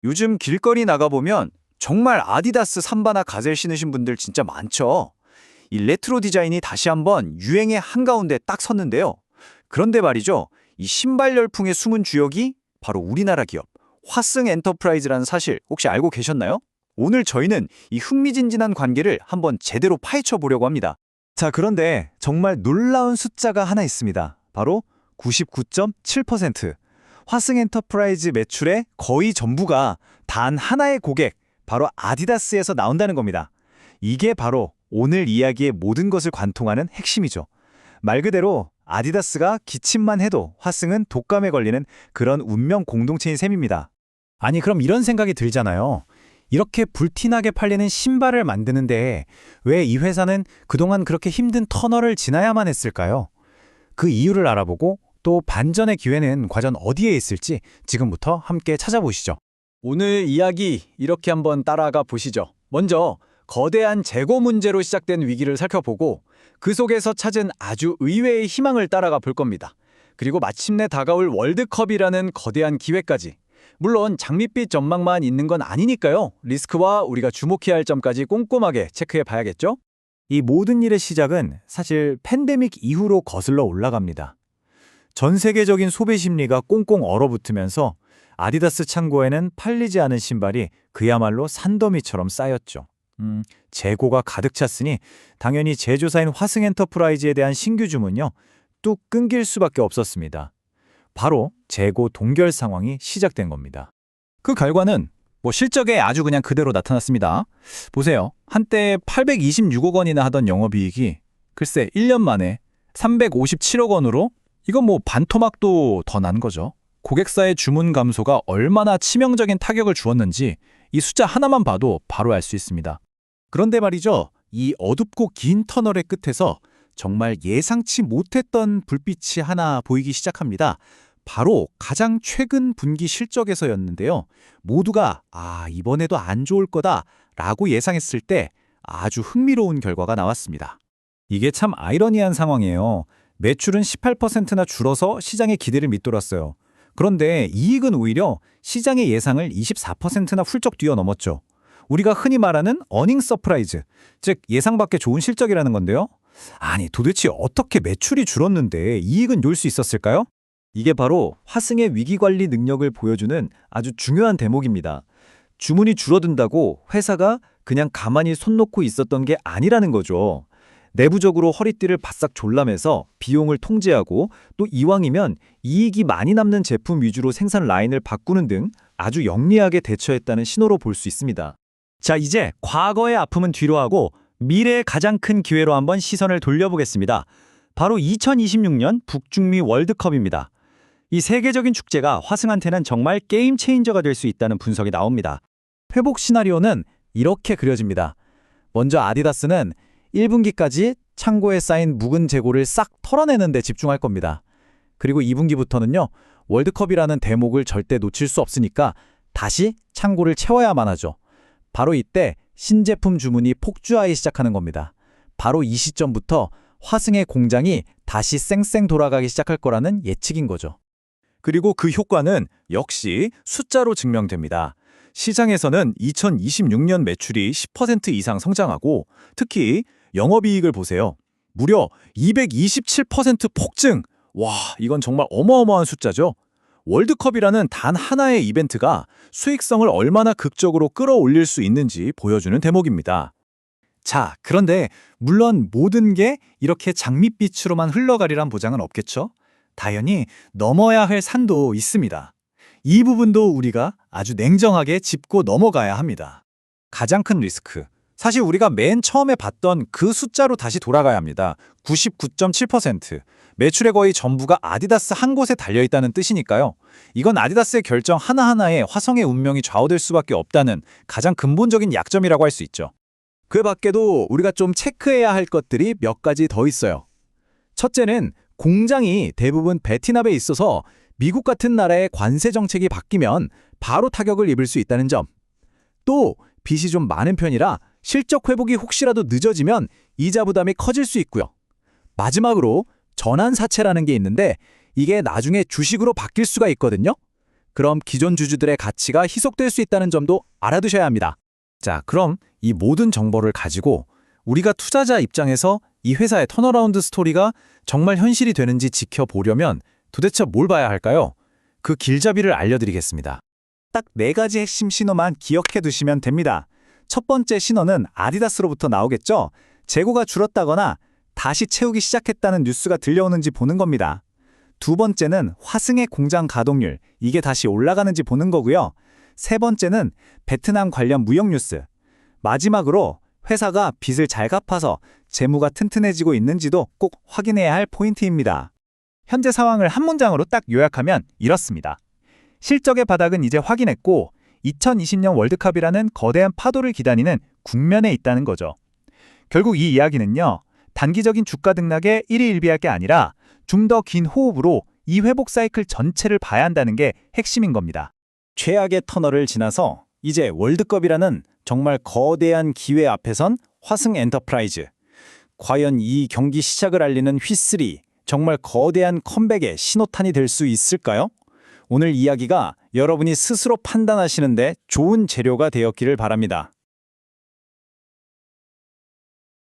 요즘 길거리 나가보면 정말 아디다스 삼바나 가젤 신으신 분들 진짜 많죠. 이 레트로 디자인이 다시 한번 유행의 한가운데 딱 섰는데요. 그런데 말이죠. 이 신발 열풍의 숨은 주역이 바로 우리나라 기업 화승 엔터프라이즈라는 사실 혹시 알고 계셨나요? 오늘 저희는 이 흥미진진한 관계를 한번 제대로 파헤쳐 보려고 합니다. 자, 그런데 정말 놀라운 숫자가 하나 있습니다. 바로 99.7%. 화승 엔터프라이즈 매출의 거의 전부가 단 하나의 고객, 바로 아디다스에서 나온다는 겁니다. 이게 바로 오늘 이야기의 모든 것을 관통하는 핵심이죠. 말 그대로 아디다스가 기침만 해도 화승은 독감에 걸리는 그런 운명 공동체인 셈입니다. 아니, 그럼 이런 생각이 들잖아요. 이렇게 불티나게 팔리는 신발을 만드는데 왜 이 회사는 그동안 그렇게 힘든 터널을 지나야만 했을까요? 그 이유를 알아보고 또 반전의 기회는 과연 어디에 있을지 지금부터 함께 찾아보시죠. 오늘 이야기 이렇게 한번 따라가 보시죠. 먼저 거대한 재고 문제로 시작된 위기를 살펴보고 그 속에서 찾은 아주 의외의 희망을 따라가 볼 겁니다. 그리고 마침내 다가올 월드컵이라는 거대한 기회까지. 물론 장밋빛 전망만 있는 건 아니니까요. 리스크와 우리가 주목해야 할 점까지 꼼꼼하게 체크해 봐야겠죠? 이 모든 일의 시작은 사실 팬데믹 이후로 거슬러 올라갑니다. 전 세계적인 소비 심리가 꽁꽁 얼어붙으면서 아디다스 창고에는 팔리지 않은 신발이 그야말로 산더미처럼 쌓였죠. 재고가 가득 찼으니 당연히 제조사인 화승 엔터프라이즈에 대한 신규 주문요, 뚝 끊길 수밖에 없었습니다. 바로 재고 동결 상황이 시작된 겁니다. 그 결과는 실적에 아주 그냥 그대로 나타났습니다. 보세요. 한때 826억 원이나 하던 영업이익이 글쎄 1년 만에 357억 원으로 이건 반토막도 더 난 거죠. 고객사의 주문 감소가 얼마나 치명적인 타격을 주었는지 이 숫자 하나만 봐도 바로 알 수 있습니다. 그런데 말이죠. 이 어둡고 긴 터널의 끝에서 정말 예상치 못했던 불빛이 하나 보이기 시작합니다. 바로 가장 최근 분기 실적에서였는데요. 모두가 이번에도 안 좋을 거다라고 예상했을 때 아주 흥미로운 결과가 나왔습니다. 이게 참 아이러니한 상황이에요. 매출은 18%나 줄어서 시장의 기대를 밑돌았어요. 그런데 이익은 오히려 시장의 예상을 24%나 훌쩍 뛰어넘었죠. 우리가 흔히 말하는 어닝 서프라이즈, 즉 예상 밖의 좋은 실적이라는 건데요. 아니, 도대체 어떻게 매출이 줄었는데 이익은 늘 수 있었을까요? 이게 바로 화승의 위기관리 능력을 보여주는 아주 중요한 대목입니다. 주문이 줄어든다고 회사가 그냥 가만히 손 놓고 있었던 게 아니라는 거죠. 내부적으로 허리띠를 바싹 졸라매서 비용을 통제하고 또 이왕이면 이익이 많이 남는 제품 위주로 생산 라인을 바꾸는 등 아주 영리하게 대처했다는 신호로 볼 수 있습니다. 자, 이제 과거의 아픔은 뒤로 하고 미래의 가장 큰 기회로 한번 시선을 돌려보겠습니다. 바로 2026년 북중미 월드컵입니다. 이 세계적인 축제가 화승한테는 정말 게임 체인저가 될 수 있다는 분석이 나옵니다. 회복 시나리오는 이렇게 그려집니다. 먼저 아디다스는 1분기까지 창고에 쌓인 묵은 재고를 싹 털어내는 데 집중할 겁니다. 그리고 2분기부터는요, 월드컵이라는 대목을 절대 놓칠 수 없으니까 다시 창고를 채워야만 하죠. 바로 이때 신제품 주문이 폭주하기 시작하는 겁니다. 바로 이 시점부터 화승의 공장이 다시 쌩쌩 돌아가기 시작할 거라는 예측인 거죠. 그리고 그 효과는 역시 숫자로 증명됩니다. 시장에서는 2026년 매출이 10% 이상 성장하고 특히 영업이익을 보세요. 무려 227% 폭증! 와, 이건 정말 어마어마한 숫자죠. 월드컵이라는 단 하나의 이벤트가 수익성을 얼마나 극적으로 끌어올릴 수 있는지 보여주는 대목입니다. 자, 그런데 물론 모든 게 이렇게 장밋빛으로만 흘러가리란 보장은 없겠죠? 당연히 넘어야 할 산도 있습니다. 이 부분도 우리가 아주 냉정하게 짚고 넘어가야 합니다. 가장 큰 리스크. 사실 우리가 맨 처음에 봤던 그 숫자로 다시 돌아가야 합니다. 99.7%. 매출의 거의 전부가 아디다스 한 곳에 달려있다는 뜻이니까요. 이건 아디다스의 결정 하나하나에 화성의 운명이 좌우될 수밖에 없다는 가장 근본적인 약점이라고 할 수 있죠. 그 밖에도 우리가 좀 체크해야 할 것들이 몇 가지 더 있어요. 첫째는 공장이 대부분 베트남에 있어서 미국 같은 나라의 관세 정책이 바뀌면 바로 타격을 입을 수 있다는 점. 또 빚이 좀 많은 편이라 실적 회복이 혹시라도 늦어지면 이자 부담이 커질 수 있고요. 마지막으로 전환사채라는 게 있는데 이게 나중에 주식으로 바뀔 수가 있거든요. 그럼 기존 주주들의 가치가 희석될 수 있다는 점도 알아두셔야 합니다. 자, 그럼 이 모든 정보를 가지고 우리가 투자자 입장에서 이 회사의 턴어라운드 스토리가 정말 현실이 되는지 지켜보려면 도대체 뭘 봐야 할까요? 그 길잡이를 알려드리겠습니다. 딱 4가지 핵심 신호만 기억해 두시면 됩니다. 첫 번째 신호는 아디다스로부터 나오겠죠. 재고가 줄었다거나 다시 채우기 시작했다는 뉴스가 들려오는지 보는 겁니다. 두 번째는 화승의 공장 가동률, 이게 다시 올라가는지 보는 거고요. 세 번째는 베트남 관련 무역 뉴스. 마지막으로 회사가 빚을 잘 갚아서 재무가 튼튼해지고 있는지도 꼭 확인해야 할 포인트입니다. 현재 상황을 한 문장으로 딱 요약하면 이렇습니다. 실적의 바닥은 이제 확인했고 2020년 월드컵이라는 거대한 파도를 기다리는 국면에 있다는 거죠. 결국 이 이야기는요. 단기적인 주가 등락에 일희일비할 게 아니라 좀 더 긴 호흡으로 이 회복 사이클 전체를 봐야 한다는 게 핵심인 겁니다. 최악의 터널을 지나서 이제 월드컵이라는 정말 거대한 기회 앞에선 화승 엔터프라이즈. 과연 이 경기 시작을 알리는 휘슬이 정말 거대한 컴백의 신호탄이 될 수 있을까요? 오늘 이야기가 여러분이 스스로 판단하시는데 좋은 재료가 되었기를 바랍니다.